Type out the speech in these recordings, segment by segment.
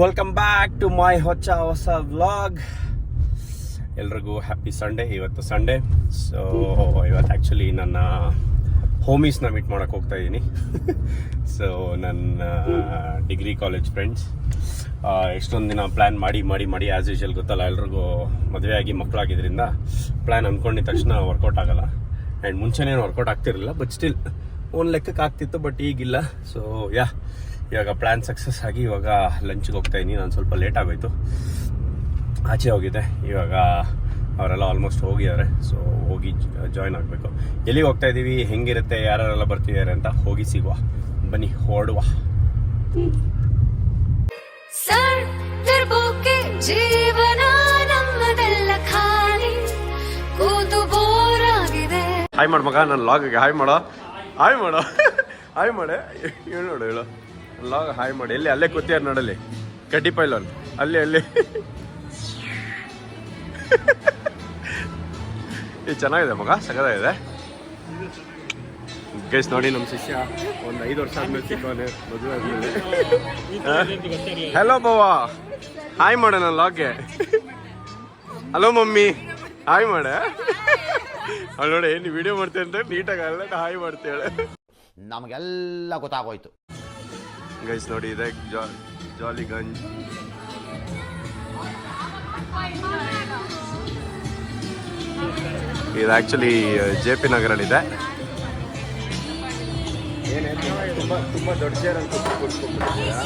Welcome back to my ಹೊಸ vlog. ಎಲ್ರಿಗೂ happy Sunday. ಇವತ್ತು ಸಂಡೇ. ಸೊ ಇವತ್ತು ಆ್ಯಕ್ಚುಲಿ ನನ್ನ ಹೋಮೀಸ್ನ ಮೀಟ್ ಮಾಡೋಕ್ಕೆ ಹೋಗ್ತಾ ಇದ್ದೀನಿ. ಸೊ ನನ್ನ ಡಿಗ್ರಿ ಕಾಲೇಜ್ ಫ್ರೆಂಡ್ಸ್ ಎಷ್ಟೊಂದು ದಿನ ಪ್ಲ್ಯಾನ್ ಮಾಡಿ ಆ್ಯಸ್ ಯೂಶಲ್ ಗೊತ್ತಲ್ಲ ಎಲ್ರಿಗೂ ಮದುವೆ ಆಗಿ ಮಕ್ಕಳಾಗಿದ್ದರಿಂದ ಪ್ಲ್ಯಾನ್ ಅಂದ್ಕೊಂಡಿದ್ದ ತಕ್ಷಣ ವರ್ಕೌಟ್ ಆಗಲ್ಲ. ಆ್ಯಂಡ್ ಮುಂಚೆನೇನು ವರ್ಕೌಟ್ ಆಗ್ತಿರಲಿಲ್ಲ, ಬಟ್ ಸ್ಟಿಲ್ ಒಂದು ಲೆಕ್ಕಕ್ಕೆ ಆಗ್ತಿತ್ತು, ಬಟ್ ಈಗಿಲ್ಲ. ಸೊ ಇವಾಗ ಪ್ಲ್ಯಾನ್ ಸಕ್ಸಸ್ ಆಗಿ ಇವಾಗ ಲಂಚ್ಗೆ ಹೋಗ್ತಾ ಇದ್ದೀನಿ. ನಾನು ಸ್ವಲ್ಪ ಲೇಟ್ ಆಗೋಯ್ತು, ಆಚೆ ಹೋಗಿದ್ದೆ. ಇವಾಗ ಅವರೆಲ್ಲ ಆಲ್ಮೋಸ್ಟ್ ಹೋಗಿದ್ದಾರೆ. ಸೊ ಹೋಗಿ ಜಾಯ್ನ್ ಆಗಬೇಕು. ಎಲ್ಲಿಗೆ ಹೋಗ್ತಾ ಇದ್ದೀವಿ, ಹೆಂಗಿರುತ್ತೆ, ಯಾರೆಲ್ಲ ಬರ್ತಿದ್ದಾರೆ ಅಂತ ಹೋಗಿ ಸಿಗುವ. ಬನ್ನಿ ಹೊರಡುವ. ಹಾಯ್ ಮಾಡು ಮಗ, ನನ್ನ ಲಾಗ್ಗೆ ಹಾಯ್ ಮಾಡೋ. ಹಾಯ್ ಮಾಡೆ ಹೇಳು ನೋಡು, ಹೇಳು ಲಾಗ್ ಹಾಯ್ ಮಾಡಿ. ಎಲ್ಲಿ ಅಲ್ಲೇ ಕೂತಿಯಾರ ನೋಡಲ್ಲಿ, ಕಡ್ಡಿ ಪೈಲಲ್ಲಿ ಅಲ್ಲಿ ಇದು ಚೆನ್ನಾಗಿದೆ ಮಗ, ಸಗದಾಗಿದೆ ಗೈಸ್. ನೋಡಿ ನಮ್ಮ ಶಿಷ್ಯ ಒಂದು 5 ವರ್ಷ ಆದ್ಮೇಲೆ ಸಿಕ್ಕವನೆ, ಮದುವೆ ಆದ್ಮೇಲೆ. ಹಲೋ ಬಾವಾ, ಹಾಯ್ ಮಾಡ ನನ್ನ ಲಾಗ್ಗೆ. ಹಲೋ ಮಮ್ಮಿ, ಹಾಯ್ ಮಾಡ. ಅವಳು ನೋಡಿ ಏನು ವಿಡಿಯೋ ಮಾಡ್ತೇನೆ ಅಂತ ನೀಟಾಗಿ ಅಲ್ಲ ಹಾಯ್ ಮಾಡ್ತೇಳೆ. ನಮಗೆಲ್ಲ ಗೊತ್ತಾಗೋಯ್ತು ಗೈಸ್. ನೋಡಿ ಇದೆ ಜಾಲಿಗಂಜ್. ಇದು ಆ್ಯಕ್ಚುಲಿ JP ನಗರಲ್ಲಿದೆ. ತುಂಬ ದೊಡ್ಡ ಚೇರ್ ಅಂತ ಕೂತ್ಕೊಂಡ್ಬಿಟ್ಟಿದ್ದೀರಾ.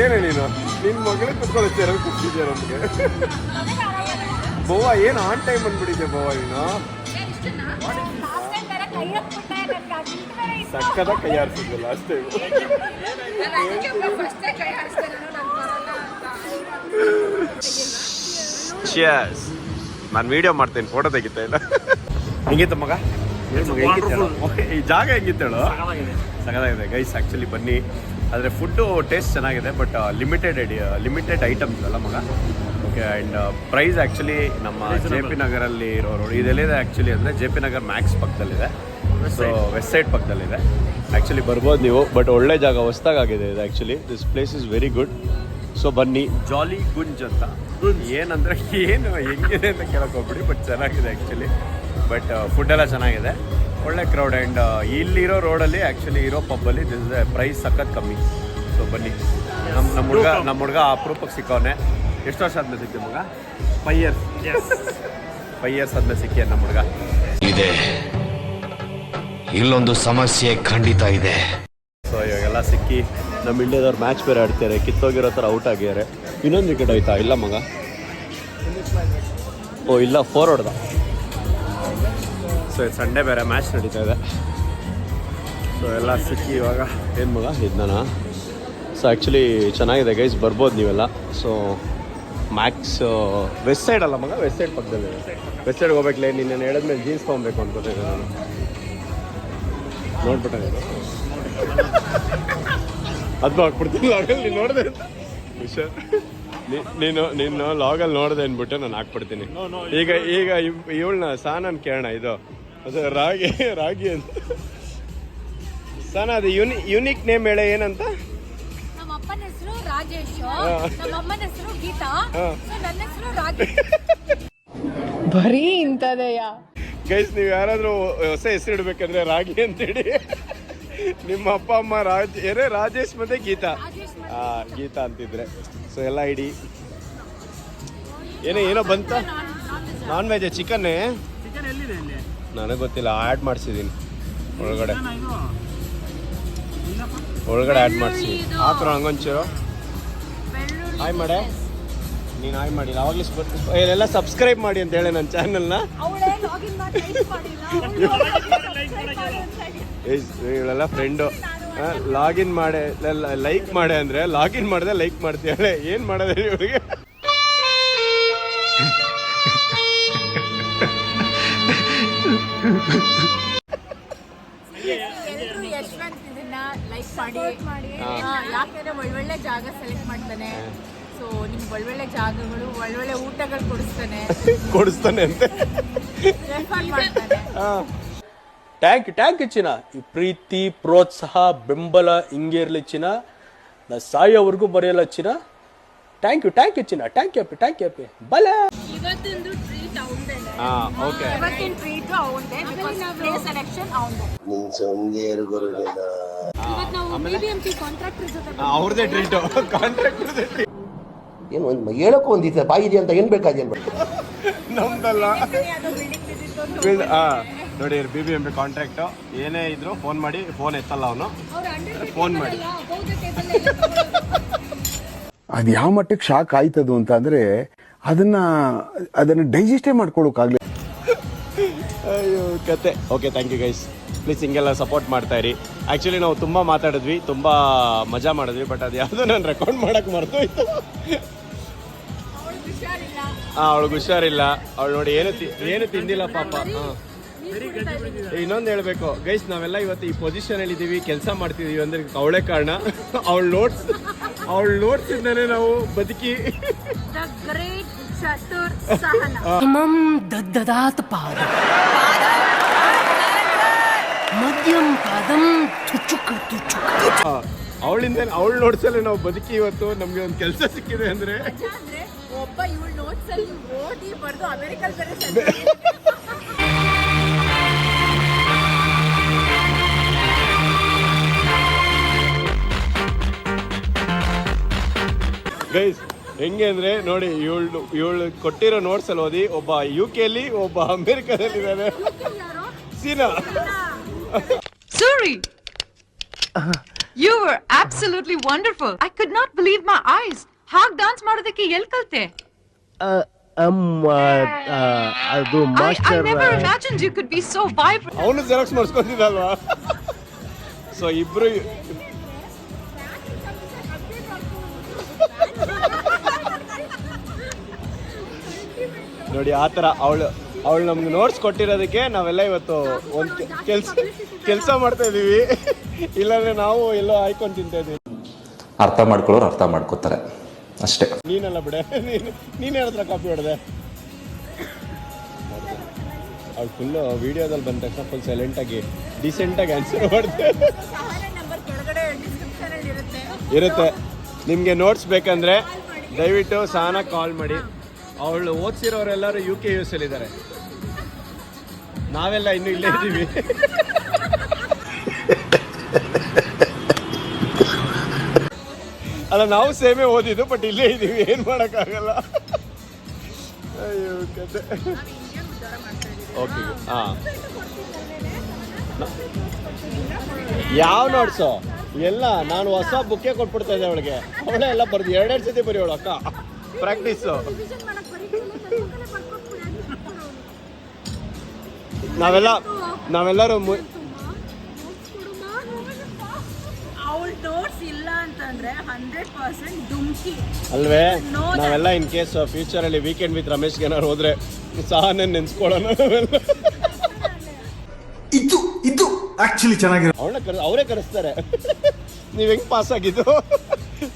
ಏನೇ ನೀನು ನಿನ್ನ ಮಗಳೇ ಕುತ್ಕೊಳ್ಳೋ ಚೇರಲ್ಲಿ ಕೂತಿದ್ದೀರ ನಮಗೆ. ಬೋವಾ ಏನು ಆನ್ ಟೈಮ್ ಬಂದ್ಬಿಟ್ಟಿದ್ದೆ ಬೋವಾ, ನೀನು ಸಕ್ಕದ ಕೈ ಆರಿಸಿದ್ವಲ್ಲ ಲಾಸ್ಟ್ ಟೈಮ್. ನಾನು ವಿಡಿಯೋ ಮಾಡ್ತೇನೆ, ಫೋಟೋ ತೆಗಿತಾ ಇಲ್ಲ. ಹೆಂಗಿತ್ತು ಮಗ, ಈ ಜಾಗ ಹೆಂಗಿತ್ತು ಹೇಳು. ಸಗದಾಗಿದೆ ಗೈಸ್. ಆ್ಯಕ್ಚುಲಿ ಬನ್ನಿ, ಆದರೆ ಫುಡ್ಡು ಟೇಸ್ಟ್ ಚೆನ್ನಾಗಿದೆ, ಬಟ್ ಲಿಮಿಟೆಡ್ ಐಟಮ್ಸ್ ಅಲ್ಲ ಮಗ. ಓಕೆ. ಆ್ಯಂಡ್ ಪ್ರೈಸ್ ಆ್ಯಕ್ಚುಲಿ ನಮ್ಮ JP ನಗರಲ್ಲಿ ಇರೋ ರೋಡ್ ಇದೆಲ್ಲಿದೆ ಆ್ಯಕ್ಚುಲಿ ಅಂದರೆ JP ನಗರ್ ಮ್ಯಾಕ್ಸ್ ಪಕ್ಕದಲ್ಲಿದೆ. ಸೊ ವೆಸ್ಟ್ ಸೈಡ್ ಪಕ್ಕದಲ್ಲಿದೆ. ಆ್ಯಕ್ಚುಲಿ ಬರ್ಬೋದು ನೀವು, ಬಟ್ ಒಳ್ಳೆ ಜಾಗ, ಹೊಸ್ದಾಗಿದೆ ಇದು actually. This place is very good. So ಬನ್ನಿ. ಜಾಲಿ ಗುಂಜ್ ಅಂತ ಏನಂದರೆ ಏನು ಹೆಂಗಿದೆ ಅಂತ ಕೇಳಕ್ಕೆ ಹೋಗ್ಬಿಡಿ, ಬಟ್ ಚೆನ್ನಾಗಿದೆ ಆ್ಯಕ್ಚುಲಿ. ಬಟ್ ಫುಡ್ಡೆಲ್ಲ ಚೆನ್ನಾಗಿದೆ, ಒಳ್ಳೆ ಕ್ರೌಡ್. ಆ್ಯಂಡ್ ಇಲ್ಲಿರೋ ರೋಡಲ್ಲಿ ಆ್ಯಕ್ಚುಲಿ ಇರೋ ಪಬ್ಬಲ್ಲಿ ದಿಸ್ ಪ್ರೈಸ್ ಸಖತ್ ಕಮ್ಮಿ. ಸೊ ಬನ್ನಿ. ನಮ್ಮ ಹುಡುಗ ಅಪರೂಪಕ್ಕೆ ಸಿಕ್ಕವನೆ. ಎಷ್ಟು ವರ್ಷ ಆದ್ಮೇಲೆ ಸಿಕ್ಕಿ ಮಗ? 5 ಇಯರ್ಸ್ ಆದ್ಮೇಲೆ ಸಿಕ್ಕಿ ನಮ್ಮ ಹುಡುಗ. ಇದೆ ಇಲ್ಲೊಂದು ಸಮಸ್ಯೆ ಖಂಡಿತ ಇದೆ. ಸೊ ಇವಾಗೆಲ್ಲ ಸಿಕ್ಕಿ ನಮ್ಮ ಇಂಡಿಯಾದವ್ರು ಮ್ಯಾಚ್ ಬೇರೆ ಆಡ್ತಾರೆ, ಕಿತ್ತೋಗಿರೋ ಥರ ಔಟ್ ಆಗಿದ್ದಾರೆ. ಇನ್ನೊಂದು ವಿಕೆಟ್ ಆಯ್ತಾ? ಇಲ್ಲ ಮಗ, ಇಲ್ಲ 4 ಹೊಡೆದ. ಸೊ ಸಂಡೇ ಬೇರೆ ಮ್ಯಾಚ್ ನಡೀತಾ ಇದೆ. ಸೊ ಎಲ್ಲ ಸಿಕ್ಕಿ ಇವಾಗ ಏನು ಮಗ ಇದ್ನ. ಸೊ ಆ್ಯಕ್ಚುಲಿ ಚೆನ್ನಾಗಿದೆ ಗೈಸ್, ಬರ್ಬೋದು ನೀವೆಲ್ಲ. ಸೊ ಮ್ಯಾಕ್ಸ್ ವೆಸ್ಟ್ ಸೈಡ್ ಅಲ್ಲ ಮಗ, ವೆಸ್ಟ್ ಸೈಡ್ ಪಕ್ಕದಲ್ಲಿ. ವೆಸ್ಟ್ ಸೈಡ್ಗೆ ಹೋಗ್ಬೇಕಲೇ. ನೀನು ಹೇಳಿದ್ಮೇಲೆ ಜೀನ್ಸ್ ತೊಗೊಬೇಕು ಅನ್ಕೋತೀನಿ ನಾನು. ನೋಡ್ಬಿಟ್ಟೆ ಅದನ್ನು ಹಾಕ್ಬಿಡ್ತೀನಿ ಲಾಗಲ್ಲಿ. ನೀನು ನೋಡಿದೆ ವಿಷಯ, ನೀನು ಲಾಗಲ್ಲಿ ನೋಡಿದೆ ಅಂದ್ಬಿಟ್ಟು ನಾನು ಹಾಕ್ಬಿಡ್ತೀನಿ. ಈಗ ಇವಳನ್ನ ಸಾನನ್ ಕೇಳೋಣ. ಇದು ಅದು ರಾಗಿ ಅಂತ ಸಾನ, ಅದು ಯುನಿಕ್ ನೇಮ್ ಹೇಳ ಏನಂತ? ನಮ್ಮ ಅಪ್ಪನ ಹೆಸರು ರಾಜೇಶ್, ನಮ್ಮ ಅಮ್ಮನ ಹೆಸರು ಗೀತಾ, ನನ್ನ ಹೆಸರು ರಾಗಿ. ಬರೀ ಇಂಥದೆಯಾ ಗೈಸ್? ನೀವು ಯಾರಾದರೂ ಹೊಸ ಹೆಸರು ಇಡ್ಬೇಕಂದ್ರೆ ರಾಗಿ ಅಂತೇಳಿ. ನಿಮ್ಮ ಅಪ್ಪ ಅಮ್ಮ ರಾಜೇಶ್ ಮತ್ತೆ ಗೀತಾ ಅಂತಿದ್ರೆ. ಸೊ ಎಲ್ಲ ಇಡಿ. ಏನೋ ಬಂತ? ನಾನ್ ವೆಜ್ ಚಿಕನ್ನೇ? ನನಗೆ ಗೊತ್ತಿಲ್ಲ, ಆ್ಯಡ್ ಮಾಡಿಸಿದ್ದೀನಿ ಒಳಗಡೆ ಆ್ಯಡ್ ಮಾಡಿಸಿದ್ದೀನಿ. ಹಾಕ್ರ ಹಂಗೊಂಚೂರು ಹಾಯ್ ಮಾಡೆ. ನೀನು ಹಾಯ್ ಮಾಡಿಲ್ಲ ಅವಾಗಲೇ. ಎಲ್ಲ ಸಬ್ಸ್ಕ್ರೈಬ್ ಮಾಡಿ ಅಂತ ಹೇಳಿ ನನ್ನ ಚಾನಲ್ನ. ಇವಳೆಲ್ಲ ಫ್ರೆಂಡು. ಲಾಗಿನ್ ಮಾಡೆ, ಲೈಕ್ ಮಾಡೆ ಅಂದರೆ ಲಾಗಿನ್ ಮಾಡಿದೆ ಲೈಕ್ ಮಾಡ್ತೀಯಾಳೆ. ಏನು ಮಾಡೋದು ಇವರಿಗೆ? ಯಶವಂತ್ ಇದನ್ನ ಲೈಕ್ ಮಾಡಿ, ಯಾಕಂದ್ರೆ ಒಳ್ಳೊಳ್ಳೆ ಜಾಗ ಸೆಲೆಕ್ಟ್ ಮಾಡ್ತಾನೆ. ಸೊ ನಿಮ್ಗೆ ಒಳ್ಳೊಳ್ಳೆ ಜಾಗಗಳು ಒಳ್ಳೊಳ್ಳೆ ಊಟಗಳು ಕೊಡಿಸ್ತಾನೆ ಅಂತೆ. ರೆಫರ್ ಮಾಡ್ತಾನೆ. ಟ್ಯಾಂಕ್ ಚಿನ್ನ. ಈ ಪ್ರೀತಿ ಪ್ರೋತ್ಸಾಹ ಬೆಂಬಲ ಹಿಂಗೆ ಇರಲಿ ಚಿನ್ನ. ನಾ ಸಾಯೋವರೆಗೂ ಬರೆಯಲ್ಲ ಚಿನ್ನ. ಥ್ಯಾಂಕ್ ಯು ಚಿನ್ನ. ಥ್ಯಾಂಕ್ ಯು ಅಪ್ಪಿ ಬಲೆ. ಇವತ್ತೊಂದು ಟ್ರೀಟ್ ಅವಂದೇನೆ. ಓಕೆ, ಇವತ್ತಿನ ಟ್ರೀಟ್ ಅವಂದೇ ಬಿಕಾಸ್ ಪ್ಲೇ ಸೆಲೆಕ್ಷನ್ ಅವಂದೇ. ಇವತ್ತು ನಾವು BBMP ಕಾಂಟ್ರಾಕ್ಟರ್ ಜೊತೆ ಅವ್ರದೇ ಟ್ರೀಟ್, ಕಾಂಟ್ರಾಕ್ಟರ್ ಏನು ಒಂದು ಹೇಳೋಕೆ ಒಂದಿತ್ತು ಬಾಯಿದೆ ಅಂತ ಏನು ಬೇಕಾದ ನಮ್ದಲ್ಲ. ಅದು ಬಿಲ್ಡಿಂಗ್ ನೋಡಿ BBMP ಕಾಂಟ್ರಾಕ್ಟ್ ಏನೇ ಇದ್ರು ಫೋನ್ ಮಾಡಿ, ಫೋನ್ ಎತ್ತಲ್ಲ ಅವನು. ಫೋನ್ ಮಾಡಿ ಅದು ಯಾವ ಮಟ್ಟಕ್ಕೆ ಶಾಕ್ ಆಯ್ತದು ಅಂತ ಅಂದ್ರೆ ಅದನ್ನ ಡೈಜೆಸ್ಟೇ ಮಾಡ್ಕೊಳ್ಳೋಕ್ಕಾಗಲಿ. ಅಯ್ಯೋ ಕತೆ. Okay, thank you guys. Please ಹಿಂಗೆಲ್ಲ ಸಪೋರ್ಟ್ ಮಾಡ್ತಾ ಇರಿ. ಆ್ಯಕ್ಚುಲಿ ನಾವು ತುಂಬ ಮಾತಾಡಿದ್ವಿ, ತುಂಬ ಮಜಾ ಮಾಡಿದ್ವಿ, ಬಟ್ ಅದು ಯಾವುದೋ ನಾನು ರೆಕಾರ್ಡ್ ಮಾಡೋಕ್ಕೆ ಮರ್ತೋಯ್ತು. ಅವಳಿಗೆ ಹುಷಾರಿಲ್ಲ. ಅವಳು ನೋಡಿ ಏನು ತಿಂದಿಲ್ಲ ಪಾಪ. ಇನ್ನೊಂದು ಹೇಳ್ಬೇಕು ಗೈಸ್, ನಾವೆಲ್ಲ ಇವತ್ತು ಈ ಪೊಸಿಷನ್ ಅಲ್ಲಿ ಇದ್ದೀವಿ, ಕೆಲಸ ಮಾಡ್ತಿದೀವಿ ಅಂದ್ರೆ ಅವಳೇ ಕಾರಣ. ಅವಳು ನೋಟ್ಸ್ ಇಂದಾನೆ ನಾವು ಬದುಕಿ. ದದ್ದದಾತ ಪಾದ ಮಧ್ಯಮ ಪಾದಂ ತುಚುಕ ಅವಳಿಂದ ಅವಳು ನೋಟ್ಸಲ್ಲಿ ನಾವು ಬದುಕಿ ಇವತ್ತು ನಮ್ಗೆ ಒಂದು ಕೆಲಸ ಸಿಕ್ಕಿದೆ ಅಂದ್ರೆ. ಒಬ್ಬ ಇವಳು ನೋಟ್ಸ್ ಅಲ್ಲಿ ಓದಿ ಬರ್ದು ಅಮೆರಿಕಲ್ ಬೇರೆ. ಗೈಸ್ ಹೆಂಗೆ ಅಂದ್ರೆ ನೋಡಿ, ಇವಳು ಕೊಟ್ಟಿರೋ ನೋಟ್ಸ್ ಅಲ್ಲಿ ಓದಿ ಒಬ್ಬ UK ಅಲ್ಲಿ, ಒಬ್ಬ ಅಮೆರಿಕದಲ್ಲಿ ಇದ್ದಾನೆ. ಸೀನಾ. Suri, you were absolutely wonderful. I could not believe my eyes. Hag dance ಮಾಡೋದಕ್ಕೆ ಎಲ್ಲಿ ಕಲ್ತೆ? ಅದು I never imagined you could be so vibrant. ಅವನು ಜೆರಾಕ್ಸ್ ಮಾಡಿಸ್ಕೊಂಡಿದ್ದಲ್ವಾ? ಸೊ ಇಬ್ರು ನೋಡಿ ಆ ಥರ ಅವಳು ನಮ್ಗೆ ನೋಟ್ಸ್ ಕೊಟ್ಟಿರೋದಕ್ಕೆ ನಾವೆಲ್ಲ ಇವತ್ತು ಒಂದು ಕೆಲಸ ಮಾಡ್ತಾ ಇದೀವಿ. ಇಲ್ಲಾಂದ್ರೆ ನಾವು ಎಲ್ಲೋ ಆಯ್ಕೊಂಡು ತಿಂತಾ ಇದೀವಿ. ಅರ್ಥ ಮಾಡ್ಕೊಳ್ಳೋರು ಅರ್ಥ ಮಾಡ್ಕೋತಾರೆ ಅಷ್ಟೇ. ನೀನಲ್ಲ ಬಿಡೆ, ನೀನೇ ಹತ್ರ ಕಾಪಿ ಹೊಡೆದೆ. ಅವ್ಳು ಫುಲ್ಲು ವಿಡಿಯೋದಲ್ಲಿ ಬಂದ ತಕ್ಷಣ ಫುಲ್ ಸೈಲೆಂಟಾಗಿ ಡಿಸೆಂಟಾಗಿ ಆನ್ಸರ್ ಮಾಡಿದೆ. ಇರುತ್ತೆ. ನಿಮಗೆ ನೋಟ್ಸ್ ಬೇಕಂದ್ರೆ ದಯವಿಟ್ಟು ಸಹನ ಕಾಲ್ ಮಾಡಿ. ಅವಳು ಓದಿಸಿರೋರೆಲ್ಲರೂ UK US ಅಲ್ಲಿ ಇದ್ದಾರೆ. ನಾವೆಲ್ಲ ಇನ್ನೂ ಇಲ್ಲೇ ಇದ್ದೀವಿ. ಅಲ್ಲ, ನಾವು ಸೇಮೇ ಓದಿದ್ದು, ಬಟ್ ಇಲ್ಲೇ ಇದ್ದೀವಿ, ಏನು ಮಾಡೋಕ್ಕಾಗಲ್ಲ. ಅಯ್ಯೋ ಕತೆ. ಓಕೆ, ಹಾಂ. ಯಾವ ನೋಟ್ಸು ಎಲ್ಲ ನಾನು ಹೊಸ ಬುಕ್ಕೇ ಕೊಟ್ಬಿಡ್ತಾ ಇದ್ದೆ ಅವಳಿಗೆ. ಅವಳೇ ಎಲ್ಲ ಬರ್ದು 2 ಸತಿ ಬರೀ ಅಕ್ಕ ಪ್ರಾಕ್ಟೀಸು. ನಾವೆಲ್ಲರೂ ಅವಳ ನೋಟ್ಸ್ ಇಲ್ಲ ಅಂತಂದ್ರೆ 100% ದುಮ್ಕಿ ಅಲ್ವೇ. ನಾವೆಲ್ಲ ಇನ್ ಕೇಸ್ ಫ್ಯೂಚರಲ್ಲಿ ವೀಕೆಂಡ್ ವಿತ್ ರಮೇಶ್ಗೆ ಏನಾದ್ರು ಹೋದ್ರೆ ಸಹನ ನೆನ್ಸ್ಕೊಳ್ಳೋಣ. ಇದು ಆಕ್ಚುಲಿ ಚೆನ್ನಾಗಿರೋ ಅವರೇ ಕರೆಸ್ತಾರೆ. ನೀವ್ ಹೆಂಗ್ ಪಾಸ್ ಆಗಿದ್ದು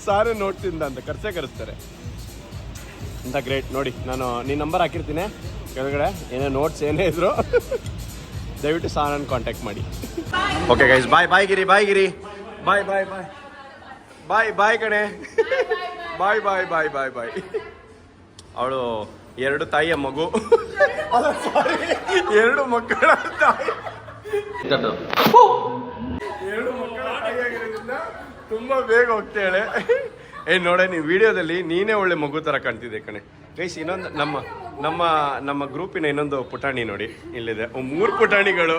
ಸಾರು ನೋಟ್ಸಿಂದ ಅಂತ ಕರೆಸ್ತಾರೆ ಅಂತ. ಗ್ರೇಟ್. ನೋಡಿ, ನಾನು ನಿನ್ನ ನಂಬರ್ ಹಾಕಿರ್ತೀನಿ ಕೆಳಗಡೆ. ಏನೇ ನೋಟ್ಸ್ ಏನೇ ಇದ್ರು ದಯವಿಟ್ಟು ಸಹನನ್ನು ಕಾಂಟ್ಯಾಕ್ಟ್ ಮಾಡಿ. ಓಕೆ ಗೈಸ್, ಬಾಯ್ ಗಿರಿ. ಬಾಯ್ ಕಣೆ. ಬಾಯ್. ಅವಳು 2 ತಾಯಿಯ ಮಗು. ಅಲ್ಲ ಸಾರಿ, 2 ಮಕ್ಕಳ ತಾಯಿ. 2 ಮಕ್ಕಳ ತಾಯಿಯಾಗಿರೋದ್ರಿಂದ ತುಂಬಾ ಬೇಗ ಹೋಗ್ತಾಳೆ. ನೋಡೆ, ನೀವು ವಿಡಿಯೋದಲ್ಲಿ ನೀನೇ ಒಳ್ಳೆ ಮಗು ಥರ ಕಾಣ್ತಿದ್ದೆ ಕಣೆ. ಗೈಸ್, ಇನ್ನೊಂದು ನಮ್ಮ ಗ್ರೂಪಿನ ಇನ್ನೊಂದು ಪುಟಾಣಿ ನೋಡಿ ಇಲ್ಲಿದೆ. 3 ಪುಟಾಣಿಗಳು.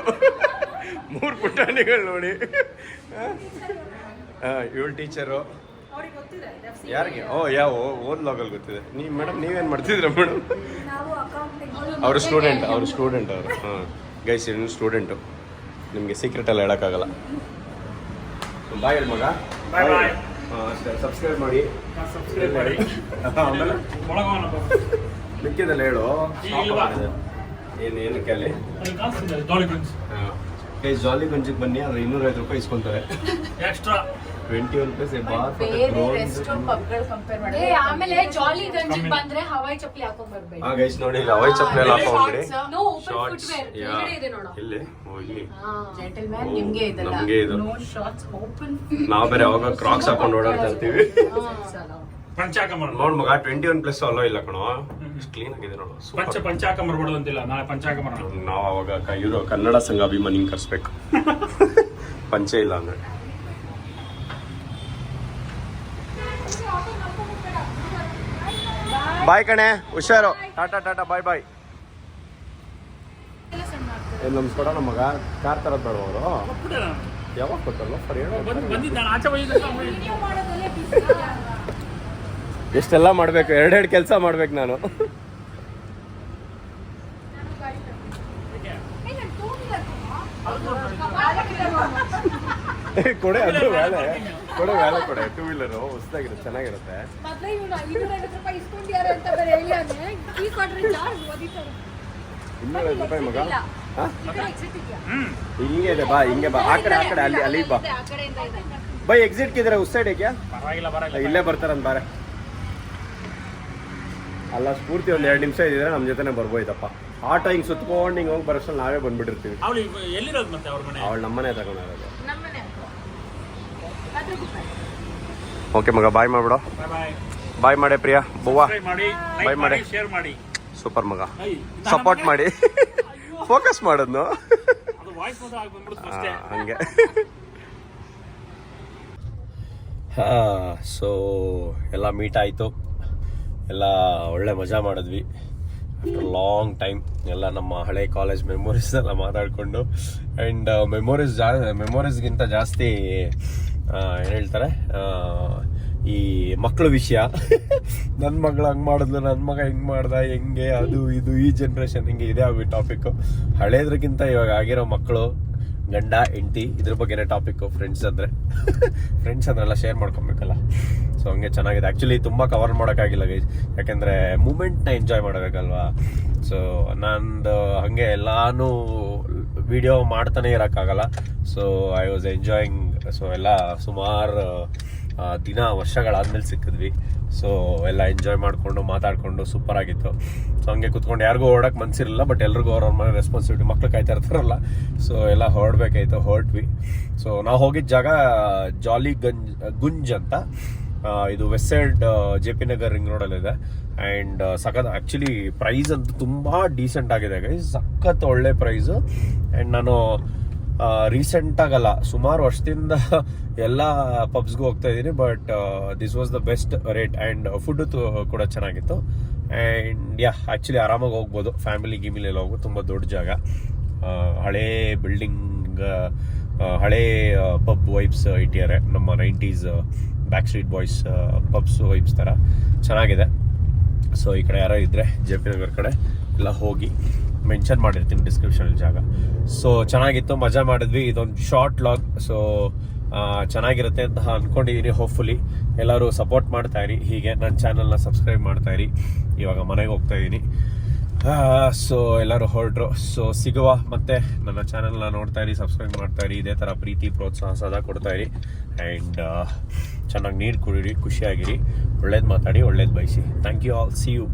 3 ಪುಟಾಣಿಗಳು ನೋಡಿ. ಇವಳು ಟೀಚರು. ಯಾರಿಗೆ? ಯಾವ ಓದ್ಲಾಗಲ್ ಗೊತ್ತಿದೆ. ಮೇಡಮ್ ನೀವೇನು ಮಾಡ್ತಿದ್ದೀರಾ ಮೇಡಮ್? ಅವರು ಸ್ಟೂಡೆಂಟ್ ಅವರು. ಹಾಂ ಗೈಸ್, ಇನ್ನು ಸ್ಟೂಡೆಂಟು. ನಿಮಗೆ ಸೀಕ್ರೆಟ್ ಎಲ್ಲ ಹೇಳೋಕ್ಕಾಗಲ್ಲ. ಬಾಯ್ ಹೇಳಿ ಮಗ. ಬಾಯ್. ಅಷ್ಟೇ, ಸಬ್ಸ್ಕ್ರೈಬ್ ಮಾಡಿ. ಆಮೇಲೆ ಮಿಕ್ಕಿದಲ್ಲ ಹೇಳು. ಏನಕ್ಕೆ ಅಲ್ಲಿ ಗೈಸ್, ಜಾಲಿ ಗಂಜಿಗೆ ಬನ್ನಿ. ಆದರೆ 250 ರೂಪಾಯಿ ಇಸ್ಕೊತಾರೆ ಎಕ್ಸ್ಟ್ರಾ. ಆಮೇಲೆ ಜಾಲಿ ಗಂಜಿಗೆ ಬಂದ್ರೆ ಹವಾಯಿ ಚಪ್ಪಲಿ ಹಾಕೊಂಡ್ ಬರ್ಬೇಡಿ. ಗೈಸ್ ನೋಡಿ ಇಲ್ಲಿ ಹವಾಯಿ ಚಪ್ಪಲಿ ಹಾಕೊಂಡ್ರಿ. ನೋ ಓಪನ್ ಫುಟ್ವೇರ್ ಕೆಳಗಡೆ ಇದೆ ನೋಡು. ಇಲ್ಲಿ ಇಲ್ಲಿ ಜೆಂಟಲ್ಮ್ಯಾನ್ ನಿಮ್ಗೆ ಇದಲ್ಲ. ನಮ್ಗೆ ಇದು ನೋ ಶಾರ್ಟ್ಸ್ ಓಪನ್. ನಾವು ಬೇರೆ ಅವಾಗ ಕ್ರಾಕ್ಸ್ ಹಾಕೊಂಡು ಓಡಾಡ್ತಾ ಇರ್ತೀವಿ. ನೋಡ್ ಮಗ 21+ ಅಲ್ಲೋ ಇಲ್ಲ ಕಣೋ, ಕ್ಲೀನ್ ಆಗಿದೆ ನೋಡು. ಪಂಚಾಕಂಬರ್ಬಾರ್ದು ಅಂತಿಲ್ಲ, ನಾಳೆ ಪಂಚಾಕಂಬರ. ನಾವು ಅವಾಗ ಇವರು ಕನ್ನಡ ಸಂಘ ಅಭಿಮಾನಿ ಕರ್ಸ್ಬೇಕು. ಪಂಚೆ ಇಲ್ಲ ಅಂದ್ರೆ. ಬಾಯ್ ಕಣೆ, ಹುಷಾರು. ಟಾಟಾ ಟಾಟಾ, ಬಾಯ್ ಬಾಯ್. ಏನ್ ನಮ್ಸ್ಕೊಡ ನಮ್ಮ ಮಗ ಕಾರ್ ತರದ್ ಬೇಡ ಅವರು. ಯಾವಾಗ ಕೊಟ್ಟಲ್ಲ ಎಷ್ಟೆಲ್ಲ ಮಾಡ್ಬೇಕು, ಎರಡೆರಡು ಕೆಲಸ ಮಾಡ್ಬೇಕು ನಾನು. ಕೊಡೆ ಅದು ವ್ಯಾಲೆ ಕೊಡೆ ವ್ಯಾಲೆ ಕೊಡೆ 2 ವೀಲರು ಹೊಸದಾಗಿರುತ್ತೆ, ಚೆನ್ನಾಗಿರುತ್ತೆ. ಮೊದಲೇ ಇವನು 550 ರೂಪಾಯಿ ಇಸ್ಕೊಂಡಿದ್ದಾರೆ ಅಂತ ಬೇರೆ ಹೇಳಿಯಾನೆ. ಈ ಕೊಟ್ರೆ ಚಾರ್ಜ್ ಓದಿತಾರೆ. 250 ರೂಪಾಯಿ ಮಗ. ಹಿಂಗೆ ಇದೆ ಬಾ, ಹಿಂಗೆ ಬಾ. ಆ ಕಡೆ ಅಲ್ಲಿ ಬಾ. ಬೈ ಎಕ್ಸಿಟ್ ಕಿದ್ರೆ ಉಸ್ ಸೈಡ್ ಏಕೆ ಇಲ್ಲೇ ಬರ್ತಾರಂತ ಬಾರೆ. ಅಲ್ಲ ಸ್ಫೂರ್ತಿ ಒಂದು 2 ನಿಮಿಷ ಇದ್ರೆ ನಮ್ಮ ಜೊತೆನೆ ಬರ್ಬೋಯ್ತಪ್ಪ. ಆಟೋ ಹಿಂಗೆ ಸುತ್ಕೊಂಡು ಹಿಂಗೆ ಹೋಗಿ ಬರೋಷ್ಟಲ್ಲಿ ನಾವೇ ಬಂದ್ಬಿಟ್ಟಿರ್ತೀವಿ. ಅವಳು ನಮ್ಮನೆ ತಗೊಂಡಿರೋದು. ಓಕೆ ಮಗ, ಬಾಯ್ ಮಾಡ್ಬಿಡು. ಬಾಯ್ ಮಾಡೆ ಪ್ರಿಯಾ ಬವ್ವ, ಬಾಯ್ ಮಾಡಿ. ಸೂಪರ್ ಮಗ, ಸಪೋರ್ಟ್ ಮಾಡಿ. ಫೋಕಸ್ ಮಾಡೋದು ಹಂಗೆ. ಸೊ ಎಲ್ಲ ಮೀಟ್ ಆಯಿತು, ಎಲ್ಲ ಒಳ್ಳೆ ಮಜಾ ಮಾಡಿದ್ವಿ. ಆಫ್ಟರ್ ಲಾಂಗ್ ಟೈಮ್ ಎಲ್ಲ ನಮ್ಮ ಹಳೆ ಕಾಲೇಜ್ ಮೆಮೊರೀಸ್ ಎಲ್ಲ ಮಾತಾಡಿಕೊಂಡು. ಆ್ಯಂಡ್ ಮೆಮೊರೀಸ್ಗಿಂತ ಜಾಸ್ತಿ ಏನು ಹೇಳ್ತಾರೆ, ಈ ಮಕ್ಕಳ ವಿಷಯ. ನನ್ನ ಮಗಳು ಹಂಗೆ ಮಾಡಿದ್ಲು, ನನ್ನ ಮಗ ಹಿಂಗೆ ಮಾಡ್ದ, ಹೆಂಗೆ ಅದು ಇದು ಈ ಜನ್ರೇಷನ್ ಹಿಂಗೆ ಇದೆ ಆಗಿ ಟಾಪಿಕ್ಕು. ಹಳೇದ್ರಕ್ಕಿಂತ ಇವಾಗ ಆಗಿರೋ ಮಕ್ಕಳು, ಗಂಡ ಹೆಂಡತಿ, ಇದ್ರ ಬಗ್ಗೆನೇ ಟಾಪಿಕ್ಕು. ಫ್ರೆಂಡ್ಸ್ ಅಂದ್ರೆಲ್ಲ ಶೇರ್ ಮಾಡ್ಕೊಬೇಕಲ್ಲ. ಸೊ ಹಂಗೆ ಚೆನ್ನಾಗಿದೆ. ಆ್ಯಕ್ಚುಲಿ ತುಂಬ ಕವರ್ ಮಾಡೋಕ್ಕಾಗಿಲ್ಲ ಗೈಸ್, ಯಾಕೆಂದರೆ ಮೂಮೆಂಟ್ನ ಎಂಜಾಯ್ ಮಾಡಬೇಕಲ್ವಾ. ಸೊ ನಂದು ಹಾಗೆ ಎಲ್ಲಾನು ವಿಡಿಯೋ ಮಾಡ್ತಾನೆ ಇರೋಕ್ಕಾಗಲ್ಲ. So I was enjoying. So ಎಲ್ಲ ಸುಮಾರು ದಿನ ವರ್ಷಗಳಾದ್ಮೇಲೆ ಸಿಕ್ಕಿದ್ವಿ. ಸೊ ಎಲ್ಲ ಎಂಜಾಯ್ ಮಾಡಿಕೊಂಡು ಮಾತಾಡಿಕೊಂಡು ಸೂಪರ್ ಆಗಿತ್ತು. ಸೊ ಹಂಗೆ ಕುತ್ಕೊಂಡು ಯಾರಿಗೂ ಹೊರಡಕ್ಕೆ ಮನಸ್ಸಿರಲಿಲ್ಲ, ಬಟ್ ಎಲ್ರಿಗೂ ಅವ್ರವ್ರ ಮನೆ ರೆಸ್ಪಾನ್ಸಿಬಿಲಿಟಿ, ಮಕ್ಳು ಕಾಯ್ತಾ ಇರ್ತಾರಲ್ಲ. ಸೊ ಎಲ್ಲ ಹೊರಡ್ಬೇಕಾಯ್ತು, ಹೊರಟ್ವಿ. ಸೊ ನಾವು ಹೋಗಿದ್ದ ಜಾಗ ಜಾಲಿ ಗುಂಜ್ ಅಂತ. ಇದು west side JP Nagar ring ರೋಡಲ್ಲಿದೆ. ಆ್ಯಂಡ್ ಸಖತ್ ಆ್ಯಕ್ಚುಲಿ ಪ್ರೈಸ್ ಅಂತೂ ತುಂಬ ಡೀಸೆಂಟ್ ಆಗಿದೆ ಗೈಸ್, ಸಖತ್ ಒಳ್ಳೆ ಪ್ರೈಸು. ಆ್ಯಂಡ್ ನಾನು ರೀಸೆಂಟಾಗಲ್ಲ, ಸುಮಾರು ವರ್ಷದಿಂದ ಎಲ್ಲ ಪಬ್ಸ್ಗೂ ಹೋಗ್ತಾ ಇದ್ದೀನಿ, but this was the best rate. And food ಕೂಡ ಚೆನ್ನಾಗಿತ್ತು. ಆ್ಯಂಡ್ ಆ್ಯಕ್ಚುಲಿ ಆರಾಮಾಗಿ ಹೋಗ್ಬೋದು, ಫ್ಯಾಮಿಲಿ ಗಿಮಿಲೆಲ್ಲ ಹೋಗ್ಬೋದು. ತುಂಬ ದೊಡ್ಡ ಜಾಗ, ಹಳೇ ಬಿಲ್ಡಿಂಗ್, ಹಳೇ ಪಬ್ ವೈಬ್ಸ್ ಇಟ್ಟಿದ್ದಾರೆ. ನಮ್ಮ 90s back street boys puffs vibes ಥರ ಚೆನ್ನಾಗಿದೆ. ಸೊ ಈ ಕಡೆ ಯಾರೋ ಇದ್ದರೆ JP ನಗರ್ ಕಡೆ ಎಲ್ಲ ಹೋಗಿ ಮೆನ್ಷನ್ ಮಾಡಿರ್ತೀನಿ ಡಿಸ್ಕ್ರಿಪ್ಷನಲ್ಲಿ ಜಾಗ. ಸೊ ಚೆನ್ನಾಗಿತ್ತು, ಮಜಾ ಮಾಡಿದ್ವಿ. ಇದೊಂದು ಶಾರ್ಟ್ ಲಾಗ್. ಸೊ ಚೆನ್ನಾಗಿರುತ್ತೆ ಅಂತ ಅಂದ್ಕೊಂಡಿದ್ದೀನಿ. ಹೋಪ್ಫುಲಿ ಎಲ್ಲರೂ ಸಪೋರ್ಟ್ ಮಾಡ್ತಾಯಿರಿ, ಹೀಗೆ ನನ್ನ ಚಾನಲ್ನ ಸಬ್ಸ್ಕ್ರೈಬ್ ಮಾಡ್ತಾಯಿರಿ. ಇವಾಗ ಮನೆಗೆ ಹೋಗ್ತಾ ಇದ್ದೀನಿ. ಸೊ ಎಲ್ಲರೂ ಹೊರಟ್ರು. ಸೊ ಸಿಗುವ ಮತ್ತೆ. ನನ್ನ ಚಾನಲ್ನ ನೋಡ್ತಾಯಿರಿ, ಸಬ್ಸ್ಕ್ರೈಬ್ ಮಾಡ್ತಾಯಿರಿ. ಇದೇ ಥರ ಪ್ರೀತಿ ಪ್ರೋತ್ಸಾಹ ಸದಾ ಕೊಡ್ತಾಯಿರಿ. ಆ್ಯಂಡ್ ಚೆನ್ನಾಗಿ ನೀರು ಕುಡೀರಿ, ಖುಷಿಯಾಗಿರಿ, ಒಳ್ಳೇದು ಮಾತಾಡಿ, ಒಳ್ಳೇದು ಬಯಸಿ. Thank you all. See you.